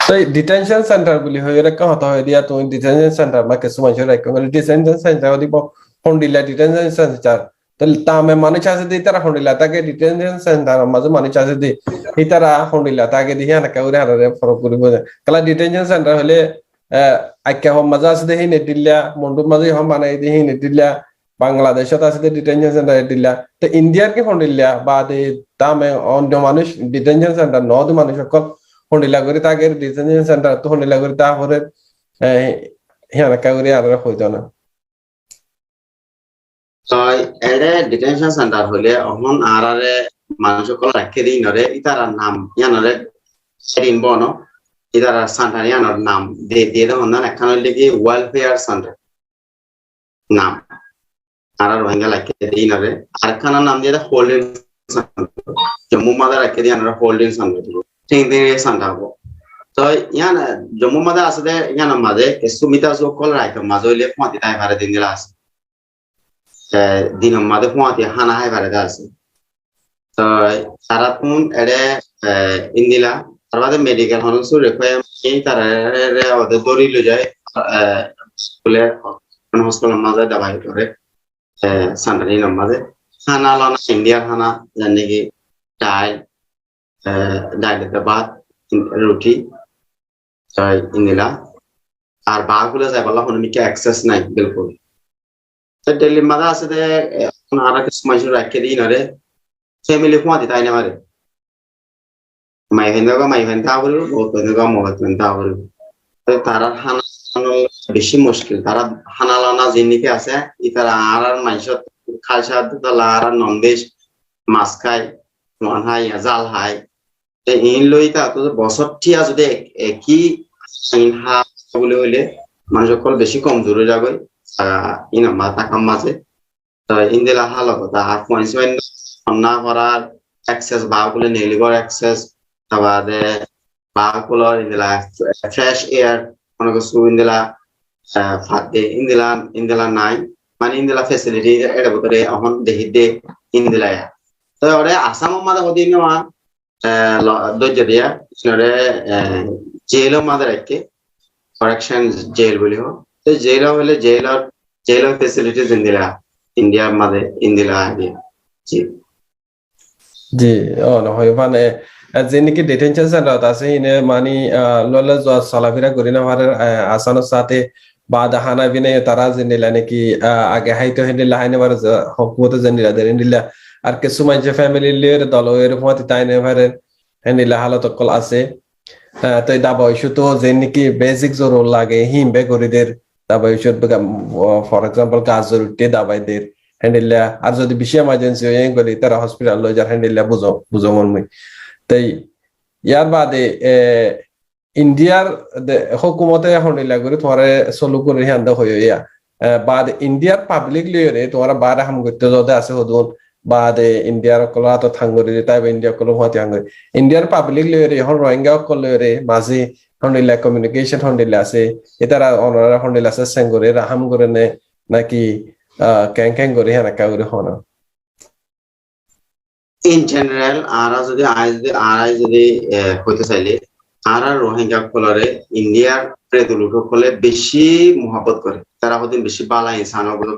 তো detention centre বলি হয়ে রেখা হতা হয়ে দিয়া তুমি ডিটেনশন সেন্টার বা কিছু মানুষের রেখা বলে ডিটেনশন সেন্টার দিব হন্ডিলা ডিটেনশন সেন্টার তাহলে তামে মানুষ আছে দি তারা হন্ডিলা তাকে ডিটেনশন সেন্টার মাঝে মানুষ আছে দি এই তারা হন্ডিলা তাকে দিয়ে হানা কাউরে হারারে ফরক করিব কালা ডিটেনশন সেন্টার হলে আইকা হম মাঝে আছে দি নেটিল্লা মন্ডুপ মাঝে হম বানাই দি নেটিল্লা বাংলাদেশত আছে দি ডিটেনশন সেন্টার দিল্লা তো ইন্ডিয়ার কি হন্ডিল্লা বা দে তামে অন্য মানুষ ডিটেনশন সেন্টার নদ মানুষ সকল হন্ডিলা করে তাকে ডিটেনশন সেন্টার তো হন্ডিলা করে তারপরে হিয়ানা কাউরে আর হইতো না তো এরে ডিটেনশন সেন্টার হলে অহন আরারে মানুষ কল রাখে দিই নরে ইতারা নাম ইয়ানরে সেরিন বনো ইতারা সেন্টার ইয়ানর নাম দিয়ে দেন না এখন হইলে কি ওয়েলফেয়ার সেন্টার নাম আরা রোহিঙ্গা রাখে দিই নরে আর খানা নাম দিয়ে হোল্ডিং সেন্টার জম্মু মাদা রাখে দিয়ে আনরা হোল্ডিং সেন্টার ঠিক দিয়ে সেন্টার হবো তো ইয়ান জম্মু মাদা আছে ইয়ান মাঝে সুমিতা সকল রাখে মাঝে হইলে পঁয়ত্রিশ টাকা ভাড়া দিন দিলা আছে দিন মাঝে পঁয়ত্রিশ হানা হাই ভাড়া আছে তো তারা কোন এড়ে ইন্দিলা তারপরে মেডিকেল হনসু রেখে এই তারা ওদের দড়ি লো যায় স্কুলে হসপিটাল মাঝে দাবাই করে সান্ডারি মাঝে খানা লানা ইন্ডিয়ার খানা জানি কি ডাল ডালের ভাত রুটি ইন্দিলা আর বাগুলো যায় বলা হন মিকে অ্যাক্সেস নাই বিলকুল তো দিল্লি মাঝে আছে যে আর কিছু মানুষ রাখে দিই নরে ফ্যামিলি পৌঁছে তাই না মারে মাই ভেন্দাগা মাই ভেন্তা বলল বহুত ভেন্দাগা মহৎ ভেন্তা বলল তো তারা হানা বেশি মুশকিল তারা হানা লানা জিনিকে আছে ই তারা আর মাইশ খাসা তালা আর ননভেজ মাছ খায় মন হাই জাল হাই তো ইন লই তা তো বছর ঠিয়া যদি একই ইন হা বলে হইলে মানুষ সকল বেশি কমজোর হয়ে যাবে ইন মাথা কাম মাঝে তো ইন্দিলা হালত আর পয়েন্ট না করার অ্যাক্সেস বাগুলো নেলিগর অ্যাক্সেস তারপরে বাগুলো ইন্দিলা ফ্রেশ এয়ার অনেক কিছু ইন্দিলা ফাতে ইন্দিলা নাই মানে ইন্দিলা ফ্যাসিলিটি এটা ভিতরে এখন দেখি দে ইন্দিলা তো ওরে আসাম মাদা হদি নেওয়া ধৈর্য দিয়া ওরে জেলও মাদা রাখে করেকশন জেল বলি হোক তো জেল হলে জেলার ফ্যাসিলিটিস ইন্ডিয়ার মাঝে ইন্দিলা আগে জি জি নহয় মানে যে নাকি ডিটেনশন সেন্টার আছে ইনে মানি ললে চলাফেরা করি না পারে আসানোর সাথে বা দাহানা বিনে তারা জেনিলা নাকি আগে হাইতো হেন্ডিলা হাইনে পারে হকুমতে জেনিলা দেনিলা আর কিছু মানুষ ফ্যামিলি লিয়ের দল এরকম তাই নে পারে হেন্ডিলা হালত কল আছে তো দাবা ইস্যু তো যে নাকি বেসিক জরুর লাগে হিমবে করিদের দাবা ইস্যু ফর এক্সাম্পল কাজ জরুরি দাবাইদের হ্যান্ডেলিয়া আর যদি বেশি এমার্জেন্সি হয়ে গেলে তারা হসপিটাল লই যার হ্যান্ডেলিয়া বুঝো মন মই তাই ইয়ার বাদে ইন্ডিয়ার হুকুমতে হ্যান্ডেলিয়া করে তোমার সলু করে হ্যান্ড হয়ে ইয়া বাদ ইন্ডিয়ার পাবলিক লিয়রে তোমার বার হাম করতে যদি আছে হদুন বাদে ইন্ডিয়ার কলা তো থাঙ্গরি তাই ইন্ডিয়া কলো হতে হাঙ্গরি ইন্ডিয়ার পাবলিক লিয়রে এখন রোহিঙ্গা কলরে মাঝে হ্যান্ডেলিয়া কমিউনিকেশন হ্যান্ডেলিয়া আছে এটারা অনারা হ্যান্ডেলিয়া আছে সেঙ্গরে রাহাম করে নে নাকি ক্যাং করে হ্যাঁ কাউরে হনা ইন জেনারেল আরা যদি হইতে চাইলে আরা রোহিঙ্গা কলরে ইন্ডিয়ার প্রেদুলুটো কলে বেশি মহব্বত করে তারা হদিন বেশি বালা ইনসান বলে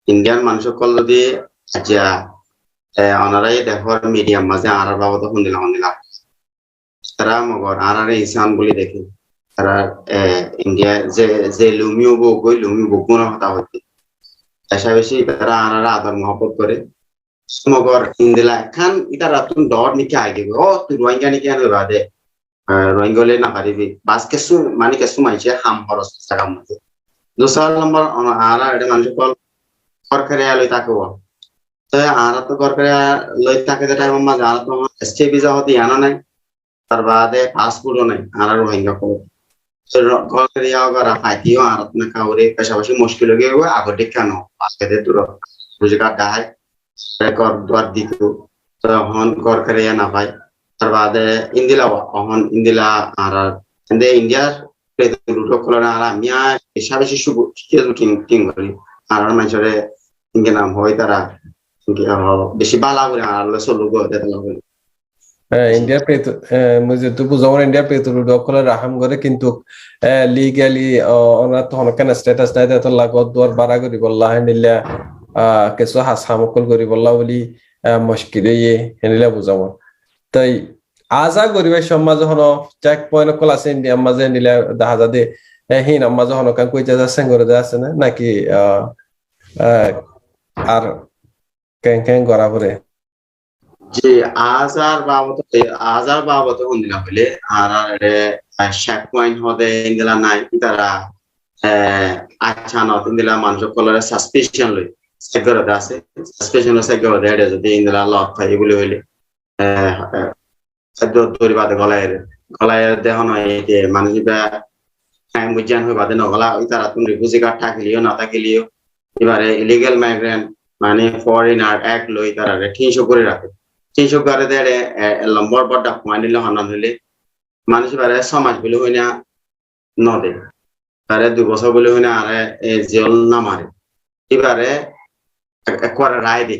ইন্ডিয়ান মানুষ কল যদি আচ্ছা অনারাই দেখর মিডিয়াম মাঝে আরার বাবদ হন্দিলা তারা মগর আরারে ইনসান বলে দেখে তারা ইন্ডিয়া যে লুমিও বই লুমি বকুন হতা হচ্ছে বেশি তারা আনারা আদর মহব্বত করে মগর ইন্দিলা খান এটা রাতুন ডর নিকে আগে ও তুই রোহিঙ্গা নিকে আনে বাদে রোহিঙ্গলে না পারিবি বাস কেসু মানে কেসু মাইছে হাম খরচ টাকা মধ্যে দুসরা নম্বর আরা এটা মানুষ কল সরকারে লই তাকে তো আরা তো সরকারে লই থাকে যে টাইম মাঝে আরা তো এসটি ভিসা হতে আনা নাই তার বাদে পাসপোর্টও নাই আরা রোহিঙ্গা কল ফাইটিও আর কাউরে পাশাপাশি মুশকিল হয়ে গেল আগতে কেন আজকে দূর রোজগার দেখায় দ্বার দিত তখন ঘর করে না পাই তার বাদে ইন্দিলা অহন ইন্দিলা আর ইন্ডিয়ার রুটো খোলা আর আমি বেশি টিম করি আর মানুষের ইনকে নাম হয় তারা বেশি বালা করে আর চলু ইন্ডিয়ার পেতো মুজে তো বুঝাবো ইন্ডিয়ার পেতো ডকলে রাহাম করে কিন্তু লিগালি ওনার তো অনেক স্ট্যাটাস নাই তো লাগত দুয়ার বাড়া করি বললা হেনিলা কিছু হাসামকল করি বললা বলি মুশকিল ইয়ে হেনিলা বুঝাবো তাই আজা গরিবের সমাজ হন চেক পয়েন্ট কল আছে ইন্ডিয়ার মাঝে নিলে দেখা যাবে হিন মাঝে হন কান কই যাচ্ছে করে আছে না নাকি আহ, আর কেন কেন করা পরে যে আজার বাবত হন্দিনা হইলে আর শেক পয়েন্ট হদে ইন্দিলা নাই তারা আচ্ছা ন ইন্দিলা মানুষ কলরে সাসপেনশন লই সেগরতে আছে সাসপেনশন সেগরতে এডে যদি ইন্দিলা লক থাকি বলে হইলে খাদ্য তৈরি বাদে গলায় দেহন হয় যে মানুষ বা টাইম বুঝান হয়ে বাদে নগলা ওই তারা তুমি রিফিউজি কার্ড থাকিলিও না থাকিলিও এবারে ইলিগাল মাইগ্রেন্ট মানে ফরেনার এক লই তারা 300 করে রাখে 300 করে দেড়ে লম্বর বড় পয়েন্ট হনান হইলে মানুষ এবারে সমাজ বলে হই না নদে তারে 2 বছর বলে হই না আরে জেল না মারে এবারে একবারে রায় দি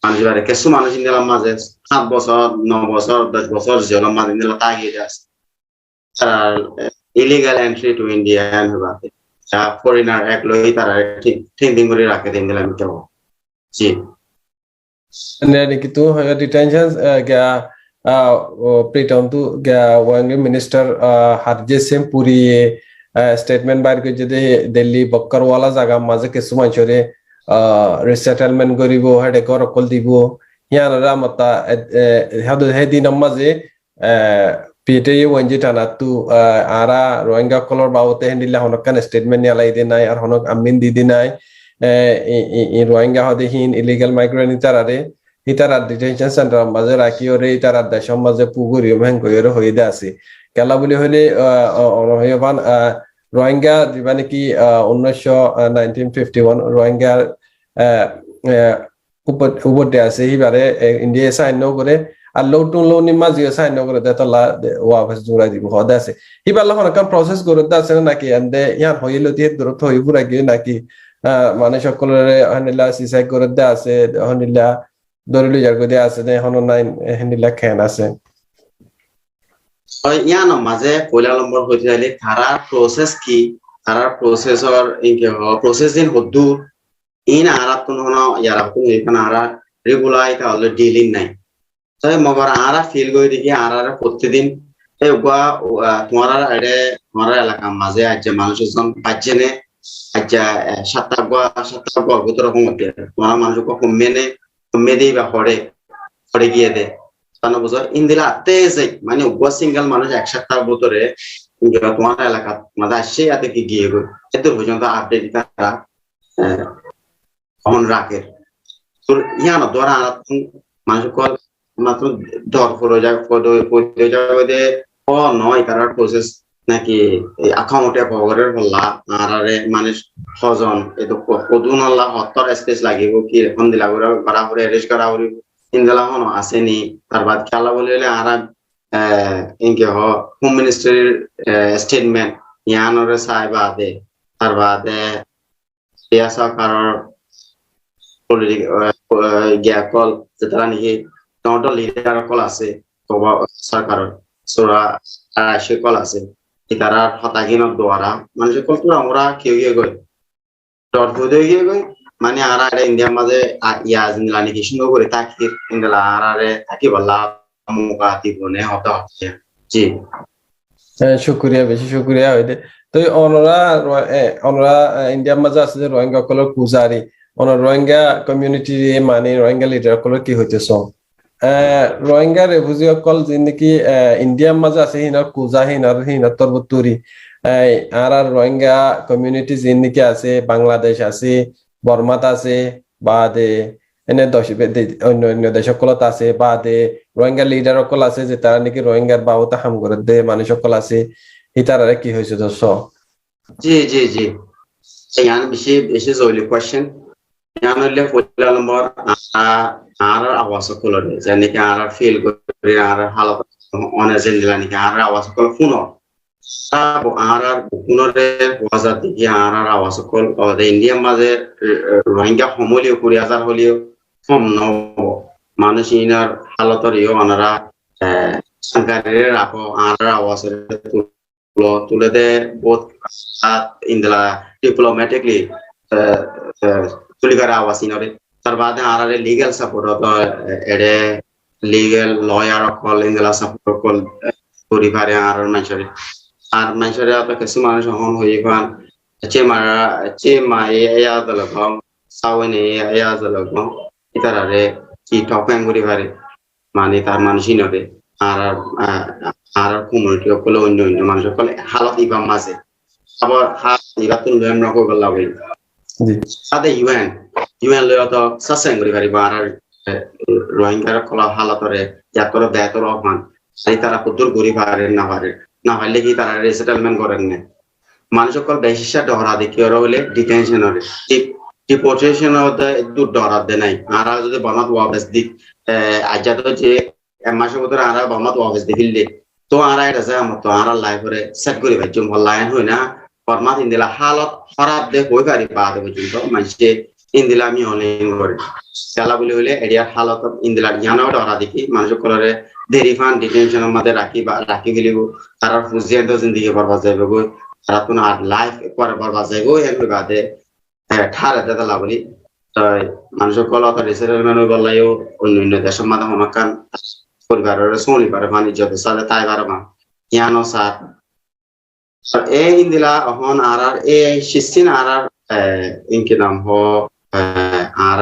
মানুষ এবারে কিছু মানুষ নিলাম মাঝে 7 বছর 9 বছর 10 বছর জেলের মাঝে নিলাম তাগিয়ে আছে তারা ইলিগাল এন্ট্রি টু ইন্ডিয়া হবাতে ফরেনার এক লই তারা ঠিক দিন করে রাখে দিন দিলাম কেউ জি gitu detention ga pritam tu ga wang minister harje sem puri statement bar ke jede delhi bakkar wala jaga maje ke suman chore resettlement goribo hade kor kol dibo yana ra mata hadu hedi namaje pete wanje tana tu ara rohingya kolor baote hendila honokkan statement ni alai de nai ar honok amin di dinai Rohingya হদেহীন illegal migrant ইতারা detention centre মাঝে রাখি ওরে ইতারা দেশের মাঝে পুকুরি ভেঙ্কইর হইদে আছে কেলা বলি হইলে অনহয়বান রোহিঙ্গা দিবা নাকি 1951 রোহিঙ্গার উপরে আছে হিবারে ইন্ডিয়া সাইন করে আর লৌটুন লো নিমা জিও সাইন করে দেতলা ওয়াফাস জুড়াই দিব হদে আছে হিবার লখন কাম প্রসেস করে আছে নাকি এন্ডে ইয়ান হইলো দিয়ে দূরত্ব হই পুরা গিয়ে নাকি মানে সকলের হনিলা সিসাই করে দে আছে হনিলা দরিলি জার করে আছে যে হন নাই হনিলা খেন আছে ইয়ান মাঝে পয়লা নম্বর হইতে যাইলে তারা প্রসেস কি তারা প্রসেসর ইনকে প্রসেসিং হদ্দু ইন আরাত কোন হন ইয়ারা কোন এখানে আরা রেগুলার তাহলে ডিলিং নাই তাই মগর আরা ফিল গই দেখি আরা প্রতিদিন এই গা তোমার তোমার এলাকা মাঝে আজ মানুষজন পাঁচজনে আচ্ছা সাতটা গত রকম হতে তোমার মানুষ কমে দেই বা হরে গিয়ে দে তাহলে বুঝো ইন্দিরা আতে যাই মানে সিঙ্গেল মানুষ 1 সপ্তাহ ভিতরে তোমার এলাকা মানে আসছে এতে কি গিয়ে গই এত পর্যন্ত আপডেট তারা অন রাখে তোর ইয়ানো দ্বারা মানুষ কল মাত্র দর করে যাবে ও নয় তারা প্রসেস নাকি আখামোটে খবরের হল্লা আরে মানুষ হজন এতো কদুন আল্লাহ হত্তর স্পেস লাগিব কি এখন দিলা করা করে অ্যারেস্ট করা করে ইনদালা হন আসেনি তার বাদ খেলা বলে আর ইনকে হোম মিনিস্ট্রির স্টেটমেন্ট ইয়ানরে সাহেবা দে তার বাদে ইয়া সরকারের গিয়া কল যেটা নাকি নট লিডার কল আছে তো সরকারের সোরা সে কল আছে তারা হতাহীন দ্বারা মানুষের কল্পনা আমরা কেউ গিয়ে গই ডট হয়ে গিয়ে গই মানে আর ইন্ডিয়ার মাঝে ইয়াজ নিলানি কি সুন্দর করে তাকি ইন্ডিয়া আর থাকি বললা মুকাতি বনে হতে হচ্ছে জি শুক্রিয়া বেশি শুক্রিয়া হইতে তো অনরা ইন্ডিয়ার মাঝে আছে যে রোহিঙ্গা কলর পূজারি অনর রোহিঙ্গা কমিউনিটি মানে রোহিঙ্গা লিডার কলর কি হইতেছ রোহিঙ্গা রেফিউজি সকল যিনি ইন্ডিয়ার মাঝে আছে হিনার কুজা হিনার তরবতুরি আর রোহিঙ্গা কমিউনিটি যিনি আছে বাংলাদেশ আছে বর্মাত আছে বা দে এনে অন্য অন্য দেশ সকলত আছে বা দে রোহিঙ্গা লিডার সকল আছে যে তারা নাকি রোহিঙ্গার বাবুতে হাম করে দে মানুষ সকল আছে ইতারা কি হয়েছে দর্শ জি জি জি ইয়ান বেশি বেশি জরুরি কোয়েশ্চেন ইয়ান হইলে পয়লা নম্বর আর আওয়াজ কলরে জানি কি আর ফিল করে আর হালত অনেক দিলা নাকি আর আওয়াজ কল ফোন আর বুকুনরে ওয়াজা দিকে আর আওয়াজ কল ইন্ডিয়ার মাঝে রোহিঙ্গা সমলিও 20,000 হলিও কম নব মানুষ ইনার হালতর ইও ওনারা Sangkarir ako ara awasir tulo de both indala diplomatically tuligara awasinore tarbade arare legal support to ede legal lawyer call indala support call kori pare ar manchore ata kesu মানুষ হন হই পান che ma ya dalagam sawene ya dalagam itarare ki topen kori pare মানে তার মানুষই নবে আর আর community সকলে অন্য অন্য মানুষ সকলে হালত ইবাম মাঝে আবার হাত ইবা তো নয় নকো গল্লা বই জি সাথে ইউএন লয় তো সাসেং করি পারি আর রোহিঙ্গার কলা হালতরে যাতর বেতর অপমান সেই তারা কুতুর গরি পারে না পারলে কি তারা রিসেটেলমেন্ট করেন না মানুষ সকল বেশিসা ডহরা দেখি ওরা হলে ডিটেনশন হলে ডিপোর্টেশন হতে একটু ডরা দে নাই আর যদি বনাত ওয়াবেস দিক আজাদ যে মাসের ভিতরে আর বনাত ওয়াবেস দিলে তো আর এটা যায় আমার তো আর লাইফরে সেট করে ভাই ভাল লাইন হই না ফরমাত ইন্দিলা হালত খারাপ দে হই পারি বাদ পর্যন্ত মানুষে ইন্দিলা আমি অনলাইন করে চালা বলে হলে এরিয়ার হালত ইন্দিলা জানাও ডরা দেখি মানুষ সকলের দেরিফান ডিটেনশনের মধ্যে রাখি গেলে তারা ফুজিয়ান্ত জিন্দিগি বরবাদ যাইব গো তারা কোনো আর লাইফ পরে বরবাদ যাইব এর বাদে ঠারে দাদা লাভলি তাই মানুষ সকল অত রিসেটেলমেন্ট বললাইও অন্য দেশের মাধ্যমে আমাকান পরিবারের সোনি পারে বাণিজ্য সাথে তাই পারবা ইয়ানো সার এই ইন্দিলা হন আর এই সিস্টিন আর ইনকে নাম হ আর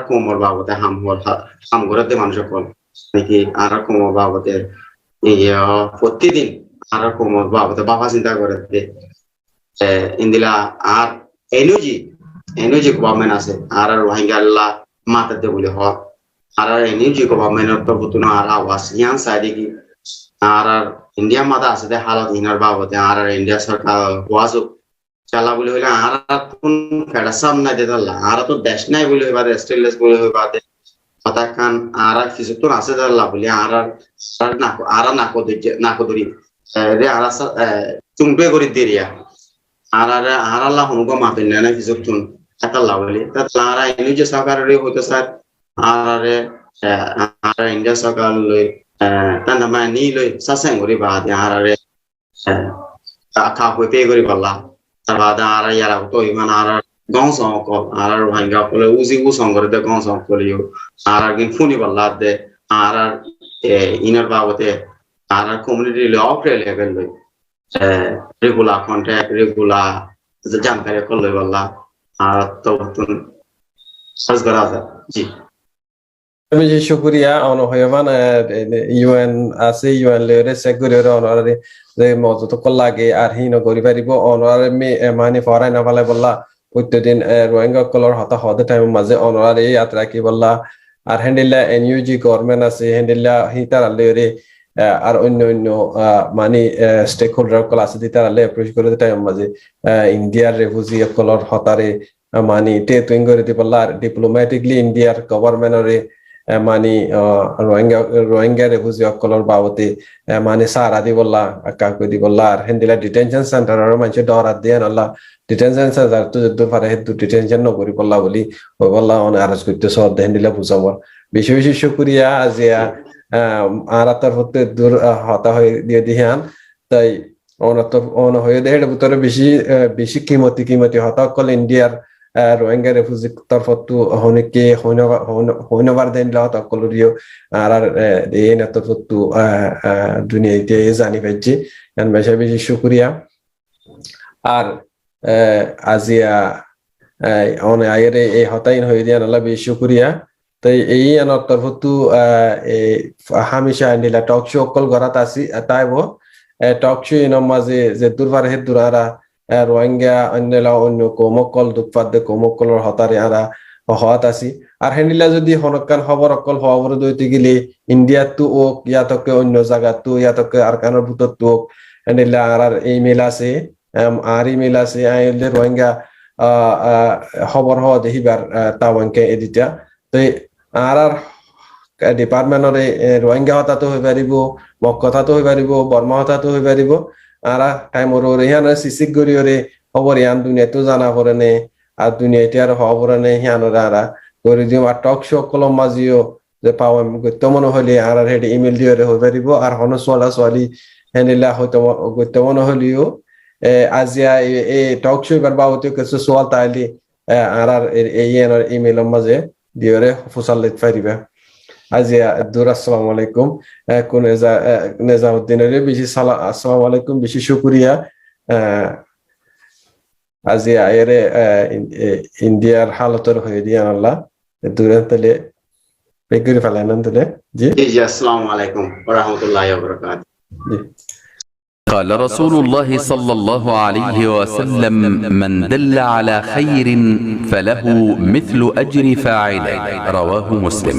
কোমর বাবদে হাম ঘুরাতে মানুষ সকল নাকি আর কোমর বাবদে প্রতিদিন আর কোমর বাবদে বাবা চিন্তা করে ইন্দিলা আর এনার্জি গভর্নমেন্ট আছে আর রোহিঙ্গা আল্লাহ মাতাতে বলে হ আর এনার্জি গভর্নমেন্ট তো বুতুনো আর আওয়াজ ইয়ান সাইডে কি আর ইন্ডিয়া মাতা আছে দে হালত ইনার বাবদে আর ইন্ডিয়া সরকার ওয়াজু চালা বলে হইলে আর কোন ফেডাসাম না দেদাল্লা আর তো দেশ নাই বলে হইবাদে স্টেনলেস বলে হইবাদে কথা কান আর কিছু তো আছে দাল্লা বলে আর নাকো ধরি রে আর চুংবে করে দিরিয়া আর আল্লাহ হনুক মাতেন না কিছু তুন এত লাভলি তা তারা এনজি সরকারের হইতো স্যার আর ইন্ডিয়া সরকার লই তান্ডা মা নি লই সাসেং করি বাদে আর আখা হই পে করি বললা তার বাদে আর ইয়ারা তো ইমান আর গংসং কল আর রোহিঙ্গা কলে উজি উসং করে দে গংসং কলিও আর গিন ফুনি বললা দে আর ইনার বাবতে আর কমিউনিটি ল অফরে লেভেল লই রেগুলার কন্ট্যাক্ট রেগুলার জানকারি করলে বললা আর তো সার্চ করা যায় জি আমি যে শুকরিয়া অন হয়বান ইউএন আছে ইউএন লেরে সেগুরে অনরে যে মজত লাগে আর হিন করি পারিব অনরে মানে ফরাই না ভালে বললা প্রত্যেকদিন রোহিঙ্গা কলর হতা হদে টাইম মাঝে অনরে যাত্রা কি বললা আর হ্যান্ডেলা এনইউজি গভর্নমেন্ট আছে হ্যান্ডেলা হিতার লেরে আর অন্য অন্য মানে স্টেক হোল্ডার কল আছে তারা এপ্রোচ করে টাইম মাঝে ইন্ডিয়ার রেফিউজি কলর হতারে মানে তে তুইং করে দি বললা ডিপ্লোম্যাটিকলি ইন্ডিয়ার গভর্নমেন্টরে মানে রোহিঙ্গা রেফিউজি কলর বাবতে মানে সারা দি বললা কাকু দি বললা আর হ্যান্ডেলা ডিটেনশন সেন্টার আর মানুষ ডর দিয়ে আল্লাহ ডিটেনশন সেন্টার তো যদি পারে হেতু ডিটেনশন নকরি বললা বলি ওই বললা অনেক আরজ করতে সব হ্যান্ডেলা বুঝাবো বেশি বেশি শুক্রিয়া আজিয়া আর তার হতে দূর হতা হয়ে দিয়ে দিহান তাই অন হয়ে দেয় ভিতরে বেশি কিমতি হতা কল ইন্ডিয়ার রোহিঙ্গা রেফিউজি তরফতু হনিকে হইনবার দেন হতা কলরিও আর এই না তরফতু দুনিয়াতে জানি পাইছি বেশি বেশি শুক্রিয়া আর আজিয়া অন আয়ের এই হতাইন হয়ে দিয়া আল্লাহ বেশি শুক্রিয়া তাই এই আনার তরফতু হামেশা নিলা টক শো অকল গড়াত আসি তাইব টক শো ইন মাঝে যে দুর্বার হে দুরারা রোহিঙ্গা অন্যলা অন্য কোমকল দুপাদে কোমকলর হতারে আরা হওয়াত আসি আর হেনিলা যদি হনকান খবর অকল খবর দইতে গেলে ইন্ডিয়া তো ওক ইয়াতকে অন্য জায়গা তো ইয়াতকে আর কানের ভিতর তো হেনিলা আর ইমেল আছে আর ইমেল আছে আইলে রোহিঙ্গা খবর হওয়া দেখিবার তাওয়ানকে এদিটা তাই আর ডিপার্টমেন্টরে রোহিঙ্গা হতাতো হয়ে পারিব মক কথাতো হয়ে পারিব বর্মা হতাতো হয়ে পারিব আর টাইম ওর ইহান সিসিক গরিয়রে খবর ইয়ান দুনিয়াতো জানা পড়ে নে আর দুনিয়াতে আর খবর নে হিয়ানরা আরা করে দিও আর টক শো কলম মাজিও যে পাওয়াম গত্য মনে হলে আর হেডি ইমেল দিয়ে হয়ে পারিব আর হন সোয়ালা সোয়ালি হেনিলা হয়তো গত্য মনে হলিও আজিয়া এই টক শো এবার বাবুতে কিছু সোয়াল তাইলি আর এই ইমেল মাঝে দিয়ে ফুসাল লিখতে পারিবা আজিয়া দূর আসসালামু আলাইকুম কোন নেজাউদ্দিনের বেশি সালাম আসসালামু আলাইকুম বেশি শুকরিয়া আজিয়া এরে ইন্ডিয়ার হালতর হয়ে দিয়ে আল্লাহ দূরে তাহলে বেগুরি ফেলেন তাহলে জি জি আসসালামু আলাইকুম ওয়া রাহমাতুল্লাহি ওয়া বারাকাতুহু জি قال رسول الله صلى الله عليه وسلم من دل على خير فله مثل أجر فاعله رواه مسلم